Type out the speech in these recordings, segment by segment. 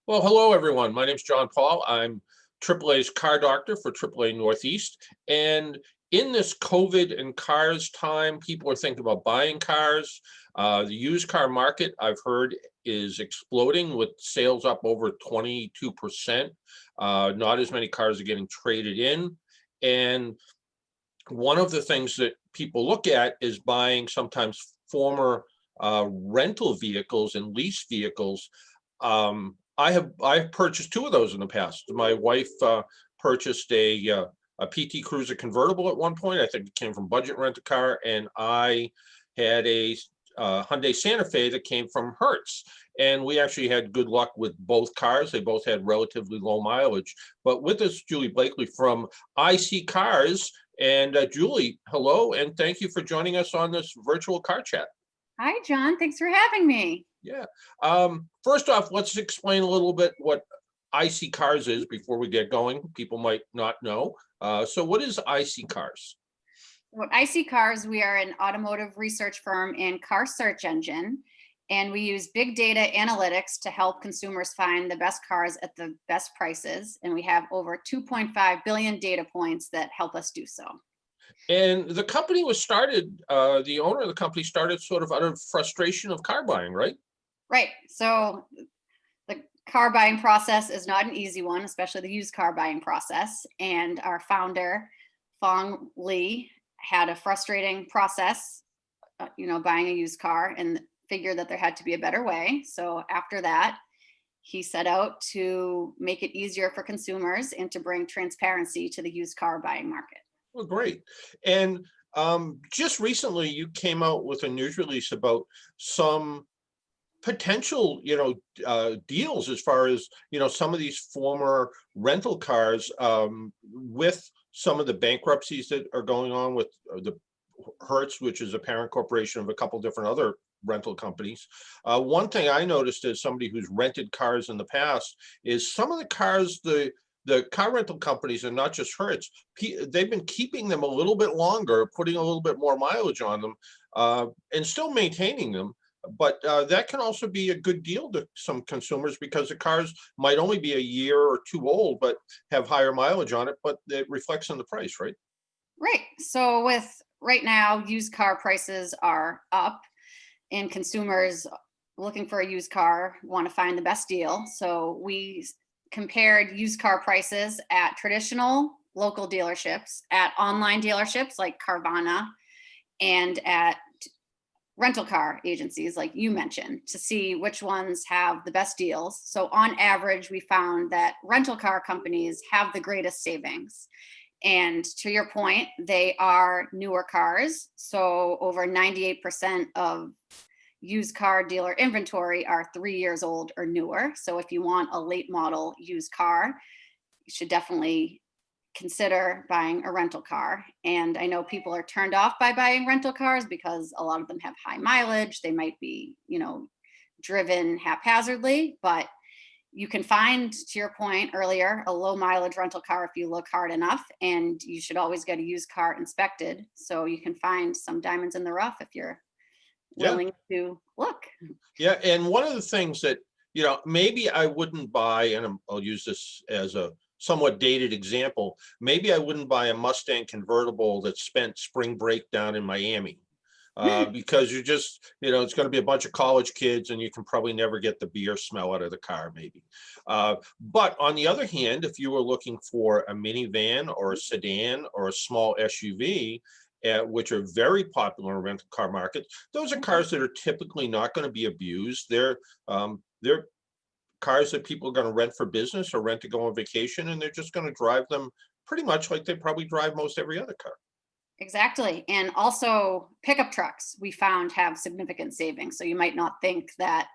Well, hello, everyone. My name's John Paul. I'm AAA's car doctor for AAA Northeast. And in this COVID and cars time, people are thinking about buying cars. The used car market, I've heard, is exploding with sales up over 22%. Not as many cars are getting traded in. And one of the things that people look at is buying sometimes former rental vehicles and lease vehicles. I've purchased two of those in the past. My wife purchased a PT Cruiser convertible at one point. I think it came from Budget Rent a Car, and I had a Hyundai Santa Fe that came from Hertz. And we actually had good luck with both cars. They both had relatively low mileage. But with us, Julie Blackley from IC Cars. And Julie, hello, and thank you for joining us on this virtual car chat. Hi, John. Thanks for having me. Yeah. First off, let's explain a little bit what IC Cars is before we get going. People might not know. So what is IC Cars? At IC Cars, we are an automotive research firm and car search engine, and we use big data analytics to help consumers find the best cars at the best prices. And we have over 2.5 billion data points that help us do so. And the company was started, the owner of the company started sort of out of frustration of car buying, right? Right. So the car buying process is not an easy one, especially the used car buying process. And our founder, Fong Lee, had a frustrating process, buying a used car, and figured that there had to be a better way. So after that, he set out to make it easier for consumers and to bring transparency to the used car buying market. Well, great. And just recently, you came out with a news release about some potential, deals as far as, some of these former rental cars with some of the bankruptcies that are going on with the Hertz, which is a parent corporation of a couple different other rental companies. One thing I noticed as somebody who's rented cars in the past is some of the cars, the car rental companies, and not just Hertz, they've been keeping them a little bit longer, putting a little bit more mileage on them, and still maintaining them. But that can also be a good deal to some consumers because the cars might only be a year or two old, but have higher mileage on it, but it reflects on the price, right? Right. So with right now, used car prices are up, and consumers looking for a used car want to find the best deal. So we compared used car prices at traditional local dealerships, at online dealerships like Carvana, and at rental car agencies like you mentioned, to see which ones have the best deals. So on average, we found that rental car companies have the greatest savings. And to your point, they are newer cars. So over 98% of used car dealer inventory are 3 years old or newer. So if you want a late model used car, you should definitely consider buying a rental car. And I know people are turned off by buying rental cars because a lot of them have high mileage. They might be, driven haphazardly, but you can find, to your point earlier, a low mileage rental car if you look hard enough, and you should always get a used car inspected so you can find some diamonds in the rough if you're willing to look. Yeah, and one of the things that, maybe I wouldn't buy, and I'll use this as a somewhat dated example, maybe I wouldn't buy a Mustang convertible that spent spring break down in Miami. Because you just, it's going to be a bunch of college kids and you can probably never get the beer smell out of the car, maybe. But on the other hand, if you were looking for a minivan or a sedan or a small SUV, which are very popular in rental car markets, those are cars that are typically not going to be abused. They're cars that people are going to rent for business or rent to go on vacation, and they're just going to drive them pretty much like they probably drive most every other car. Exactly. And also pickup trucks we found have significant savings. So you might not think that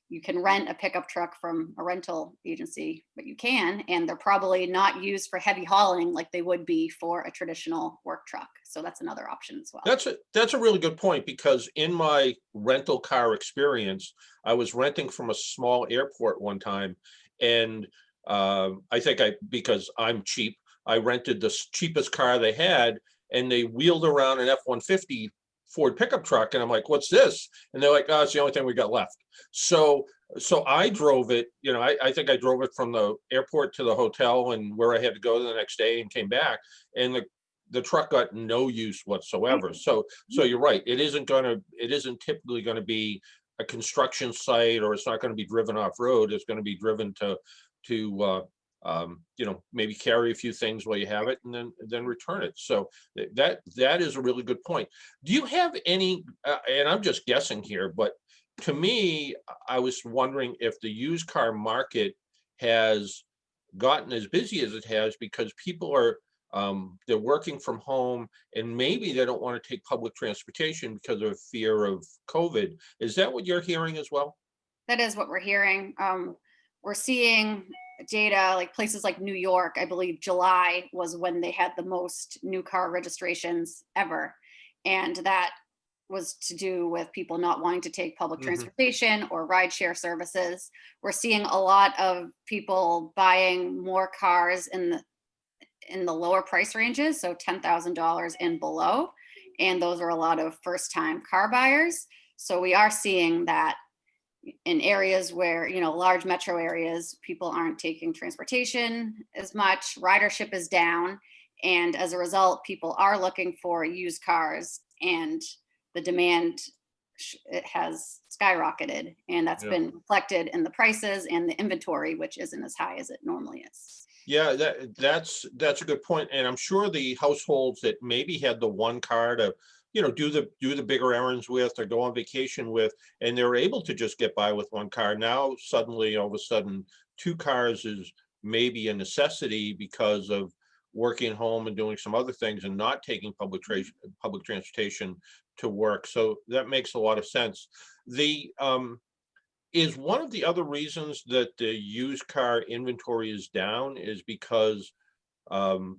you can rent a pickup truck from a rental agency, but you can, and they're probably not used for heavy hauling like they would be for a traditional work truck. So that's another option as well. That's a really good point, because in my rental car experience, I was renting from a small airport one time, and I think because I'm cheap, I rented the cheapest car they had, and they wheeled around an F-150 Ford pickup truck, and I'm like, what's this? And they're like, oh, it's the only thing we got left. So So I drove it, I think I drove it from the airport to the hotel and where I had to go the next day and came back. And the truck got no use Right. whatsoever. So you're right. It isn't typically gonna be a construction site, or it's not gonna be driven off road. It's gonna be driven to maybe carry a few things while you have it and then return it. So that is a really good point. Do you have any, and I'm just guessing here, but to me, I was wondering if the used car market has gotten as busy as it has because people are they're working from home and maybe they don't want to take public transportation because of fear of COVID. Is that what you're hearing as well? That is what we're hearing. We're seeing data like places like New York. I believe July was when they had the most new car registrations ever. And that was to do with people not wanting to take public Hmm. transportation or rideshare services. We're seeing a lot of people buying more cars in the lower price ranges, so $10,000 and below. And those are a lot of first time car buyers. So we are seeing that in areas where, large metro areas, people aren't taking transportation as much, ridership is down. And as a result, people are looking for used cars, and the demand it has skyrocketed. And that's Yeah. been reflected in the prices and the inventory, which isn't as high as it normally is. Yeah, that's a good point. And I'm sure the households that maybe had the one car to, do the bigger errands with or go on vacation with, and they're able to just get by with one car. Now suddenly, all of a sudden, two cars is maybe a necessity because of working home and doing some other things and not taking public transportation to work. So that makes a lot of sense. The Is one of the other reasons that the used car inventory is down is because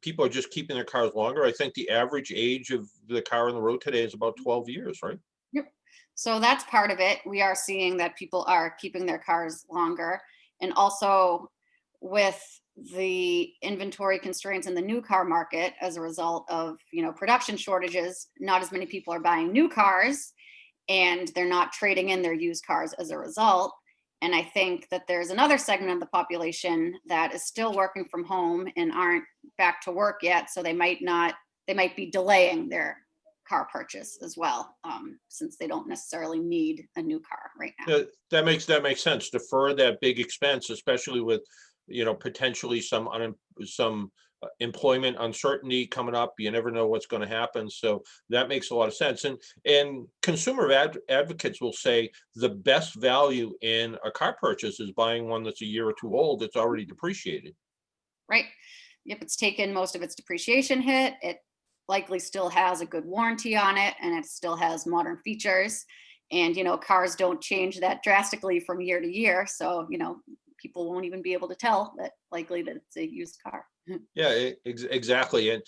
people are just keeping their cars longer? I think the average age of the car on the road today is about 12 years, right? Yep. So that's part of it. We are seeing that people are keeping their cars longer. And also with the inventory constraints in the new car market as a result of, production shortages, not as many people are buying new cars, and they're not trading in their used cars as a result. And I think that there's another segment of the population that is still working from home and aren't back to work yet. So they might be delaying their car purchase as well, since they don't necessarily need a new car right now. That makes sense. Defer that big expense, especially with, potentially some employment uncertainty coming up. You never know what's going to happen. So that makes a lot of sense. And consumer advocates will say the best value in a car purchase is buying one that's a year or two old that's already depreciated. Right. Yep, it's taken most of its depreciation hit. It likely still has a good warranty on it, and it still has modern features. And, cars don't change that drastically from year to year. So, people won't even be able to tell that likely that it's a used car. Yeah, exactly.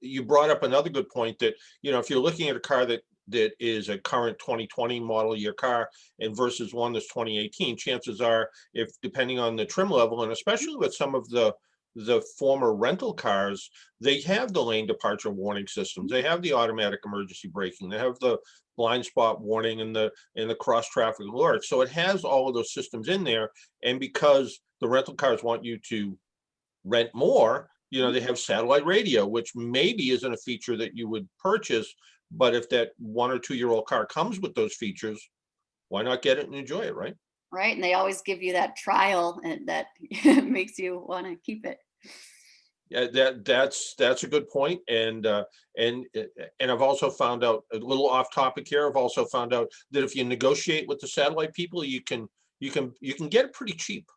You brought up another good point that, if you're looking at a car that is a current 2020 model year car and versus one that's 2018, chances are, if depending on the trim level, and especially with some of the former rental cars, they have the lane departure warning systems, they have the automatic emergency braking, they have the blind spot warning and the cross traffic alert. So it has all of those systems in there. And because the rental cars want you to rent more, they have satellite radio, which maybe isn't a feature that you would purchase, but if that 1 or 2 year old car comes with those features, why not get it and enjoy it, right? Right. And they always give you that trial, and that makes you want to keep it. Yeah, that's a good point. And I've also found out, a little off topic here, I've also found out that if you negotiate with the satellite people, you can get it pretty cheap.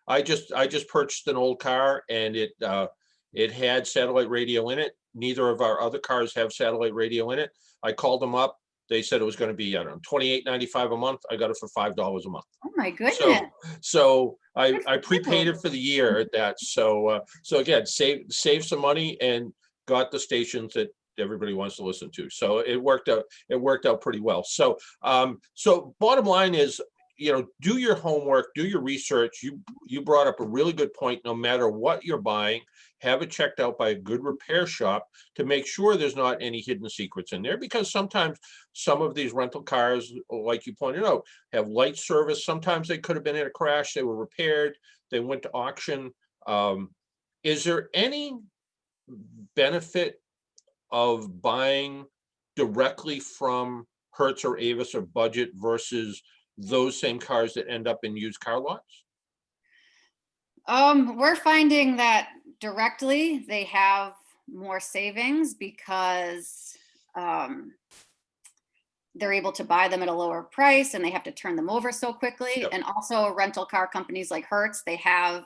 I just purchased an old car, and it had satellite radio in it. Neither of our other cars have satellite radio in it. I called them up. They said it was going to be, I don't know, $28.95 a month. I got it for $5 a month. Oh my So, goodness. so I Good I for prepaid you. it for the year at that. So again, save some money and got the stations that everybody wants to listen to. So it worked out pretty well. So bottom line is, do your homework, do your research. You brought up a really good point. No matter what you're buying, have it checked out by a good repair shop to make sure there's not any hidden secrets in there, because sometimes some of these rental cars, like you pointed out, have light service. Sometimes they could have been in a crash, they were repaired, they went to auction. Is there any benefit of buying directly from Hertz or Avis or Budget versus those same cars that end up in used car lots? We're finding that directly they have more savings because they're able to buy them at a lower price and they have to turn them over so quickly. Yep. And also rental car companies like Hertz, they have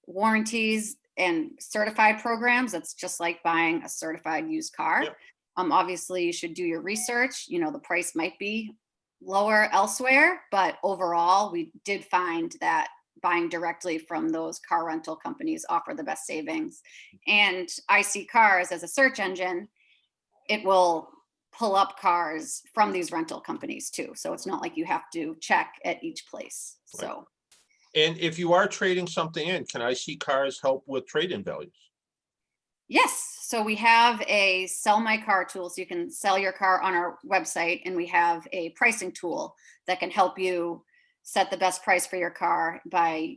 warranties and certified programs. That's just like buying a certified used car. Yep. Obviously you should do your research. The price might be lower elsewhere, but overall we did find that buying directly from those car rental companies offer the best savings. And I See Cars as a search engine, it will pull up cars from these rental companies too. So it's not like you have to check at each place. Right. So, And if you are trading something in, can I See Cars help with trade-in values? yes. So we have a sell my car tool. So you can sell your car on our website, and we have a pricing tool that can help you set the best price for your car by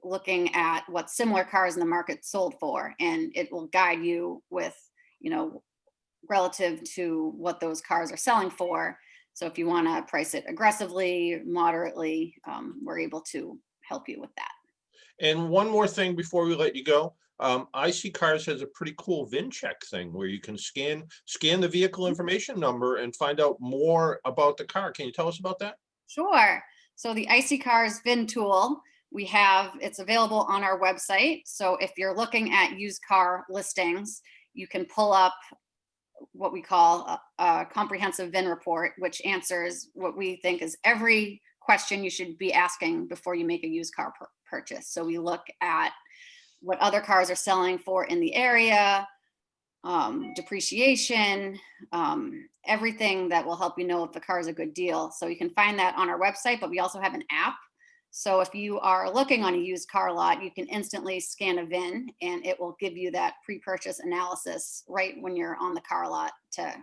looking at what similar cars in the market sold for. And it will guide you with, relative to what those cars are selling for. So if you want to price it aggressively, moderately, we're able to help you with that. And one more thing before we let you go. I See Cars has a pretty cool VIN check thing where you can scan the vehicle information number and find out more about the car. Can you tell us about that? Sure. So the I See Cars VIN tool, it's available on our website. So if you're looking at used car listings, you can pull up what we call a comprehensive VIN report, which answers what we think is every question you should be asking before you make a used car purchase. So we look at what other cars are selling for in the area, depreciation, everything that will help you know if the car is a good deal. So you can find that on our website, but we also have an app. So if you are looking on a used car lot, you can instantly scan a VIN and it will give you that pre-purchase analysis right when you're on the car lot to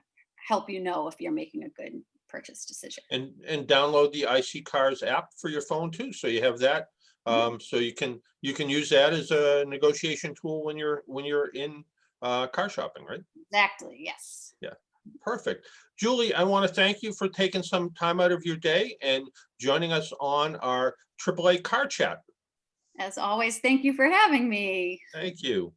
help you know if you're making a good purchase decision. And download the I See Cars app for your phone too. So you have that. So you can use that as a negotiation tool when you're in car shopping, right? Exactly. Yes. Yeah. Perfect. Julie, I want to thank you for taking some time out of your day and joining us on our AAA Car Chat. As always, thank you for having me. Thank you.